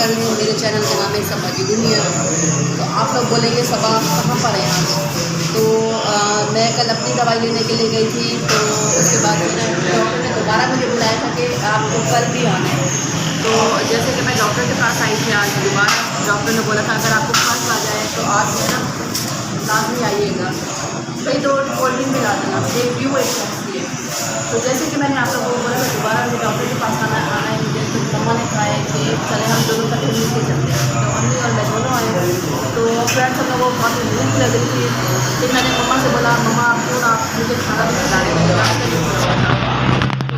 कर रहे हैं। मेरे चैनल का नाम है सबा की दुनिया। तो आप लोग बोलेंगे सबा कहाँ पर है आज? तो मैं कल अपनी दवाई लेने के लिए गई थी, तो उसके बाद डॉक्टर ने दोबारा मुझे बुलाया था कि आपको कल भी आना है। तो जैसे कि मैं डॉक्टर के पास आई थी आज दोबारा, डॉक्टर ने बोला था अगर आपको खांस आ जाए तो आज जो है ना लाजमी आइएगा, कई तो कोल्ड ड्रिंक भी ला देना, एक व्यू एक शख्स लिए। तो जैसे कि मैंने आप लोगों को बोला था दोबारा मुझे डॉक्टर के पास आना है मुझे, तो मम्मा ने कहा है कि चले हम दोनों तक मिल के चलते हैं। तो अम्मी और मैं दोनों आए। तो फ्रेंड्स हम लोगों को बहुत भूख लग रही थी, फिर मैंने मम्मा से बोला मम्मा आप क्यों ना मुझे खाना भी खिला रहे हैं।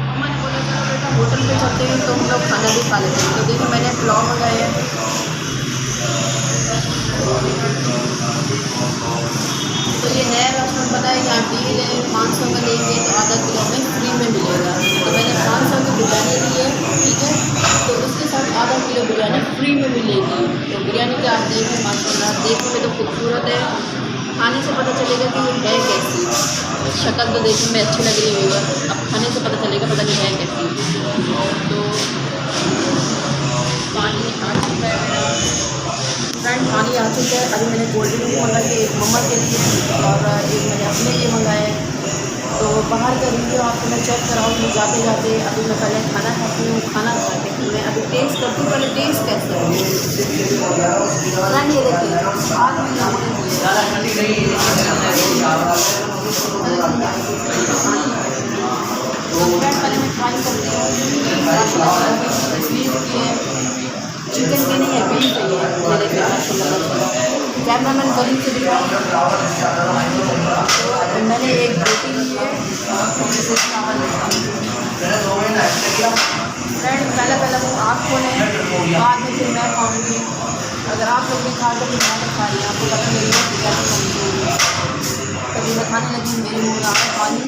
मम्मा ने बोला चलो बेटा होटल पे चलते हैं तो हम लोग खाना भी खा लेते हैं। तो देखिए मैंने पुलाव मंगाए हैं। तो ये नया रेस्टोरेंट बना है, यहाँ डील है 500 में लेंगे तो आधा किलो में फ्री में मिलेगा। तो मैंने 500 की बिरयानी ली है, ठीक है, तो उसके साथ आधा किलो बिरयानी फ्री में मिलेगी। तो बिरयानी का आप देखें माशाल्लाह, देखने में तो खूबसूरत है, खाने से पता चलेगा कि ये है कैसी। शक्ल तो देखने में अच्छी लग रही होगा, अब खाने से पता चलेगा पता नहीं है कैसी। तो पानी आ चुका है मेरा फ्रेंड, पानी आ चुका है। अभी मैंने कोल्ड ड्रिंक मंगाई है, एक मम्मा के लिए और एक मैंने अपने लिए मंगाया है। तो बाहर का रिव्यू आपको मैं चेक कराऊँगी जाते जाते। अभी मैं पहले खाना खाती हूँ, खाना खा के फिर मैं अभी टेस्ट करती हूँ, पहले टेस्ट कैसे है फ्रेंड। ये देखिए आज मैं पहले मैं ट्राई करती हूँ, इसलिए कि चिकन के नहीं है, बीफ के लिए मेरे कैमरामैन गली से दिखा। तो मैंने एक रोटी ली है, फ्रेंड पहले वो आप खोलें, बाद में फिर मैं खाऊँगी। अगर आप लोग भी खा तो फिर मैं खा रही, आपको पता नहीं है क्या खाऊँगी। तभी मैं खाने लगी, मेरे मुँह में आ रहा पानी।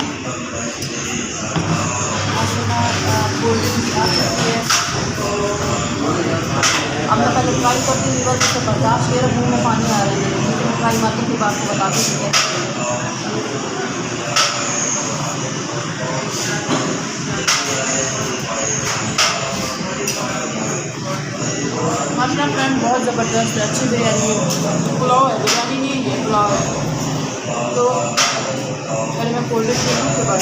कोल्ड ड्रिंक आ सकती है। अब मैं पहले ट्राई करती हूँ, बस उससे बर्दाश्त मेरे मुँह में पानी आ रहा है। मैं ट्राई मारती थी, आपको बता दी है। माशाल्लाह फ्रेंड बहुत ज़बरदस्त है, अच्छी बिरयानी है। पुलाव है, बिरयानी नहीं है, पुलाव है। तो पहले मैं कोल्ड ड्रिंक पी लूँ, उसके बाद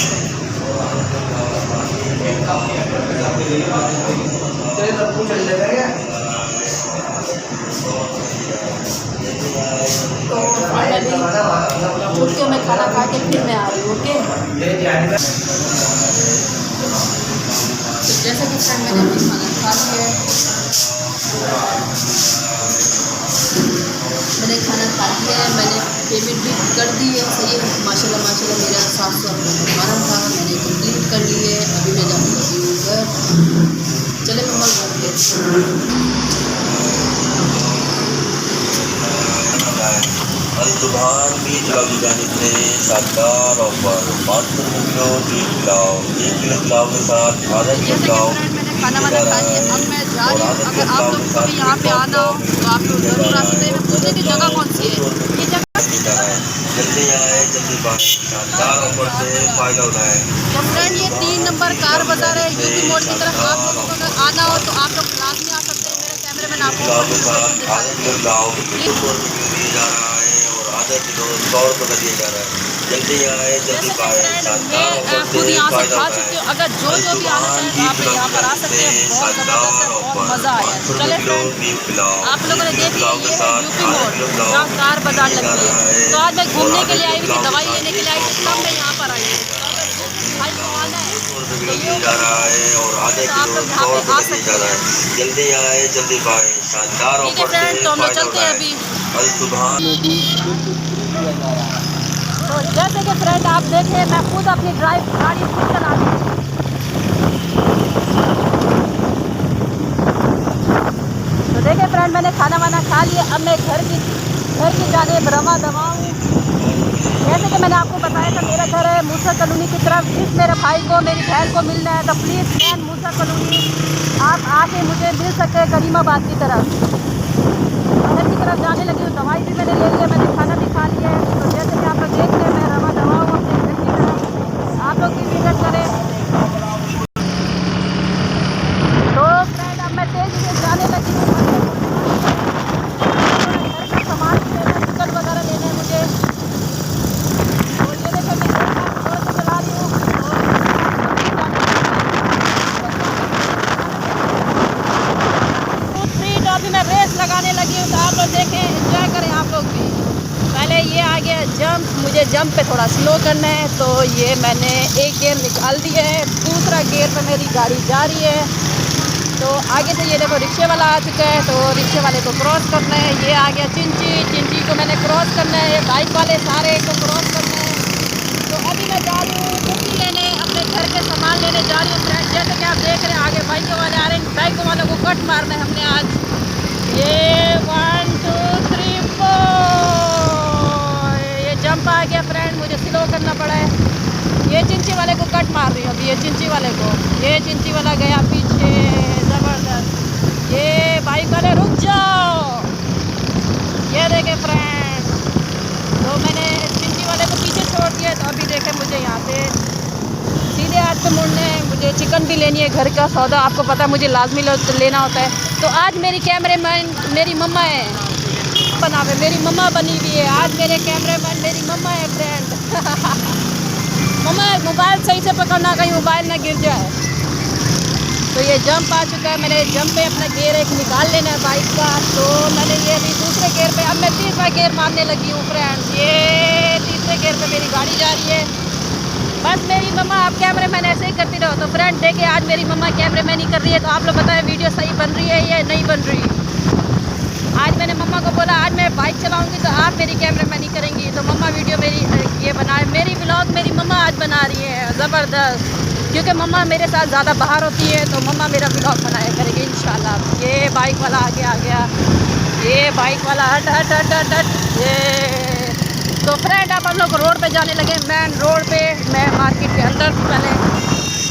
तो छुट्टियों में खाना खा के फिर मैं आ रही हूँ। ओके, तो जैसा कि फ्रेंड मैंने अपनी खाना खा लिया है, मैंने खाना खा लिया है, मैंने पेमेंट भी कर दी है। सही है माशाल्लाह माशाल्लाह, मेरा 700 रुपये का था, मैंने कंप्लीट कर ली है। अभी मैं जाने लगी हूँ घर, चले मम्मा घर पे। दुकान भी चलाओ जाने से शानदार offer 500 kilo beef pulao, 1 kilo pulao के साथ आधा किलो पुलाव। मैंने खाना वाना खा लिया, अब मैं जा रही हूँ। अगर आप लोग को भी यहाँ पे आना हो तो आप लोग जरूर आ सकते हैं। पूछने की जगह कौन सी है, ये जगह जल्दी आए जल्दी पाए, शानदार ऑफर से फ़ायदा उठाएं। तो फ्रेंड ये 3 नंबर कार बाजार है, यूपी मोड़ की तरफ। आप लोगों को अगर आना हो तो आप लोग लाजमी आ सकते हैं। मेरे कैमरे में आपको आधा किलो पुलाव 100 रुपये दिया जा रहा है और आधा किलो 100 रुपये का दिया जा रहा है। जल्दी आए जल्दी पाए, शानदार ऑफर खुद से यहाँ से फ़ायदा खा उठाएं। सकते हो। अगर जो भी आना चाहे आप यहाँ पर आ सकते हैं। बहुत ज़बरदस्त है, बहुत मज़ा आया। चले फ्रेंड, आप लोगों ने देख लिया ये है यूपी मोड़ जहाँ कार बाजार लगती है। तो आज मैं घूमने के लिए आई हुई थी, दवाई लेने के लिए आई थी, तब मैं यहाँ पर आई हूँ। भाई को आना है दिया जा रहा है और आधे किलो 100 रुपये का दिया जा रहा है। जल्दी आए जल्दी पाए, शानदार ऑफर से तो हम लोग फ़ायदा चलते हैं उठाएं। अभी। सुबह तो जैसे कि फ्रेंड आप देखें, मैं खुद अपनी ड्राइव गाड़ी खुद चला रही हूँ। तो देखें फ्रेंड, मैंने खाना वाना खा लिया, अब मैं घर की जाने रवा दवा हूँ। जैसे कि मैंने आपको बताया था, मेरा घर है मूसा कॉलोनी की तरफ। जिस मेरे भाई को मेरी बहन को मिलना है तो प्लीज़ मैन मूसा कॉलोनी आप आके मुझे मिल सकते हैं, करीमाबाद की तरफ। शहर की तरफ जाने लगी हूँ, दवाई भी मैंने ले लिया, मैंने खाना भी खा लिया है। तो जैसे कि आप लोग देख रहे हैं, मैं रवा दवा हूँ अपने घर की तरफ, आप लोग भी विजिट करें। तो फ्रेंड अब मैं तेज़ी से जाने लगी हूँ। थोड़ा स्लो करना है, तो ये मैंने एक गियर निकाल दिया है, दूसरा गियर पे मेरी गाड़ी जा रही है। तो आगे से ये देखो रिक्शे वाला आ चुका है, तो रिक्शे वाले को क्रॉस करना है। ये आ गया चिंची को मैंने क्रॉस करना है, बाइक वाले सारे को क्रॉस करना है। तो अभी मैं जा रही हूँ कुर्सी लेने, अपने घर के सामान लेने जा रही हूँ फ्रेंड। जैसे कि आप देख रहे हैं आगे बाइकों वाले आ रहे हैं, बाइकों वालों को कट मारना है हमने आज। ये 1 2 3 4 ये जंप आ गया फ्रेंड, मुझे स्लो करना पड़ा है। ये चिंची वाले को कट मार रही हूँ अभी, ये चिंची वाले को, ये चिंची वाला गया पीछे ज़बरदस्त। ये बाइक वाले रुक जाओ, ये देखे फ्रेंड। तो मैंने चिंची वाले को पीछे छोड़ दिया, तो अभी देखे मुझे यहाँ से सीधे हाथ पे मुड़ना है। मुझे चिकन भी लेनी है, घर का सौदा आपको पता है मुझे लाजमी लेना होता है। तो आज मेरी कैमरेमैन मेरी मम्मा है, बनावे मेरी मम्मा बनी हुई है। आज मेरे कैमरेमैन मेरी मम्मा है फ्रेंड। मम्मा मोबाइल सही से पकड़ना, कहीं मोबाइल ना गिर जाए। तो ये जंप आ चुका है, मैंने जंप पे अपना गियर एक निकाल लेना है बाइक का। तो मैंने ये अभी दूसरे गियर पे, अब मैं तीसरा गियर मारने लगी हूँ फ्रेंड्स। ये तीसरे गियर पे मेरी गाड़ी जा रही है। बस मेरी मम्मा आप कैमरामैन ऐसे ही करती रहो। तो फ्रेंड देखिए आज मेरी मम्मा कैमरामैन ही कर रही है, तो आप लोग बताएं वीडियो सही बन रही है या नहीं बन रही। आज मैंने मम्मा को बोला आज मैं बाइक चलाऊंगी तो आप मेरी कैमरामैन ही करेंगी। तो मम्मा वीडियो मेरी ये बनाए, मेरी व्लॉग मेरी मम्मा आज बना रही है ज़बरदस्त, क्योंकि मम्मा मेरे साथ ज़्यादा बाहर होती है, तो मम्मा मेरा व्लॉग बनाया करेगी इंशाल्लाह। ये बाइक वाला आगे आ गया, ये बाइक वाला हट हट हट हट हट। ये तो फ्रेंड अब हम लोग रोड पे जाने लगे, मेन रोड पे। मैं मार्केट के अंदर थी पहले,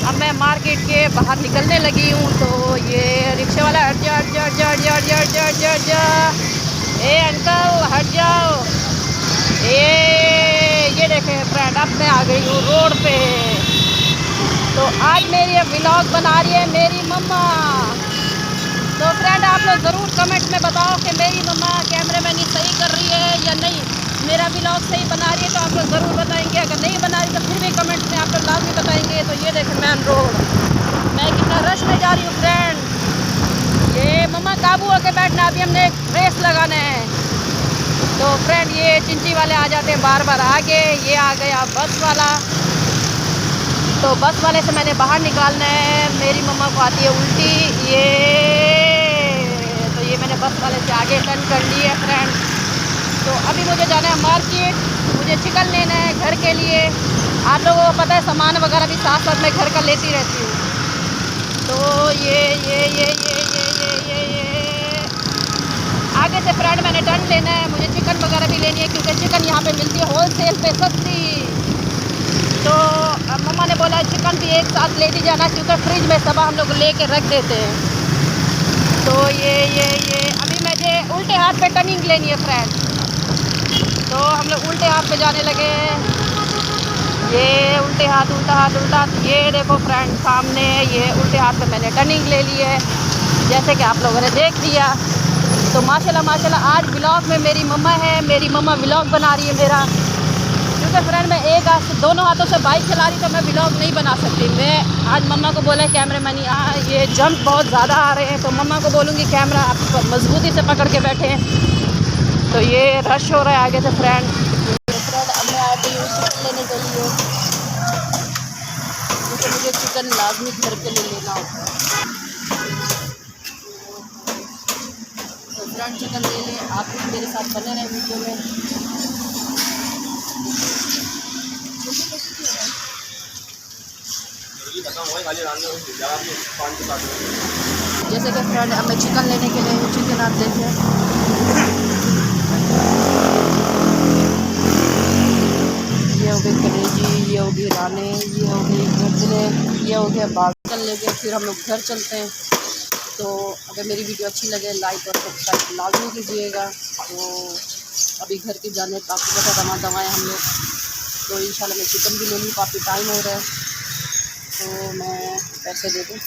अब मैं मार्केट के बाहर निकलने लगी हूँ। तो ये रिक्शे वाला हट जा हट जा हट जा हट जा हट जा हट जा हट जा हट जा। ए अंकल हट जाओ। ये देखें फ्रेंड अब मैं आ गई हूँ रोड पे। तो आज मेरी व्लॉग बना रही है मेरी मम्मा। तो फ्रेंड आप लोग ज़रूर कमेंट में बताओ कि मेरी मम्मा कैमरामैनी सही कर रही है या नहीं, मेरा व्लॉग सही बना रही है। तो आप लोग ज़रूर बताएंगे, अगर नहीं बना रही तो फिर भी कमेंट में आप लोग लाजमी बताएंगे। तो ये देखें मेन रोड, मैं कितना रश में जा रही हूँ फ्रेंड। ये मम्मा काबू होकर बैठना, अभी हमने एक रेस लगाना है। तो फ्रेंड ये चिंची वाले आ जाते हैं बार बार आगे। ये आ गया बस वाला, तो बस वाले से मैंने बाहर निकालना है। मेरी मम्मा को आती है उल्टी। तो ये मैंने बस वाले से आगे टर्न कर ली है फ्रेंड। तो अभी मुझे जाना है मार्केट, मुझे चिकन लेना है घर के लिए। आप लोगों को पता है सामान वगैरह भी साथ साथ मैं घर का लेती रहती हूँ। तो ये आगे से फ्रेंड मैंने टर्न लेना है, मुझे चिकन वगैरह भी लेनी है, क्योंकि चिकन यहाँ पे मिलती है होलसेल पे सस्ती। तो मम्मा ने बोला चिकन भी एक साथ ले ली जाना, क्योंकि फ्रिज में सब हम लोग ले के रख देते हैं। तो ये अभी मुझे उल्टे हाथ पे टर्निंग लेनी है फ्रेंड। तो हम लोग उल्टे हाथ पे जाने लगे। ये उल्टे हाथ उल्टा हाथ उल्टा हाथ। ये देखो फ्रेंड सामने ये उल्टे हाथ पे मैंने टर्निंग ले ली है, जैसे कि आप लोगों ने देख लिया। तो माशाल्लाह माशाल्लाह आज व्लॉग में मेरी मम्मा है, मेरी मम्मा व्लॉग बना रही है मेरा। क्योंकि फ्रेंड मैं एक हाथ से दोनों हाथों से बाइक चला रही, तो मैं व्लॉग नहीं बना सकती। मैं आज मम्मा को बोला कैमरामैन ये जंप बहुत ज़्यादा आ रहे हैं, तो मम्मा को बोलूँगी कैमरा आप मजबूती से पकड़ के बैठे। तो ये रश हो रहा है आगे से फ्रेंड। अब मैं आ गई हूँ चिकन लेने के लिए, क्योंकि मुझे चिकन लाजमी घर के लिए लेना होता है। तो फ्रेंड चिकन ले लें, आप भी मेरे साथ बने रहें वीडियो में। जैसे कि फ्रेंड अब मैं चिकन लेने के लिए चिकन आप देखें, ये हो गई कलेजी, ये हो गई राने, ये हो गई गर्दने, ये हो गया बाल। चिकन लेके फिर हम लोग घर चलते हैं। तो अगर मेरी वीडियो अच्छी लगे लाइक और सब्सक्राइब लाजमी कीजिएगा। तो अभी घर के जाने काफ़ी ज़्यादा दवाएँ हम लोग। तो इंशाल्लाह मैं चिकन भी ले लूँ, काफ़ी टाइम हो रहा है। तो मैं पैसे दे दूँ।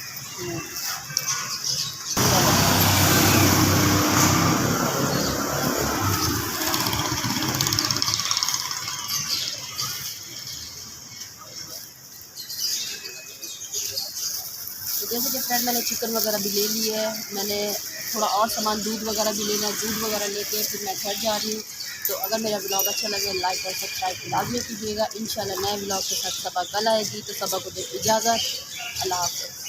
तो जैसे कि फ्रेंड मैंने चिकन वगैरह भी ले ली है, मैंने थोड़ा और सामान दूध वगैरह भी लेना है, दूध वगैरह लेके फिर मैं घर जा रही हूँ। तो अगर मेरा ब्लॉग अच्छा लगे लाइक और सब्सक्राइब लाजमी कीजिएगा। इंशाल्लाह नए ब्लॉग के साथ सबा कल आएगी। तो सबा को दे इजाज़त। अल्लाह हाफ़िज़।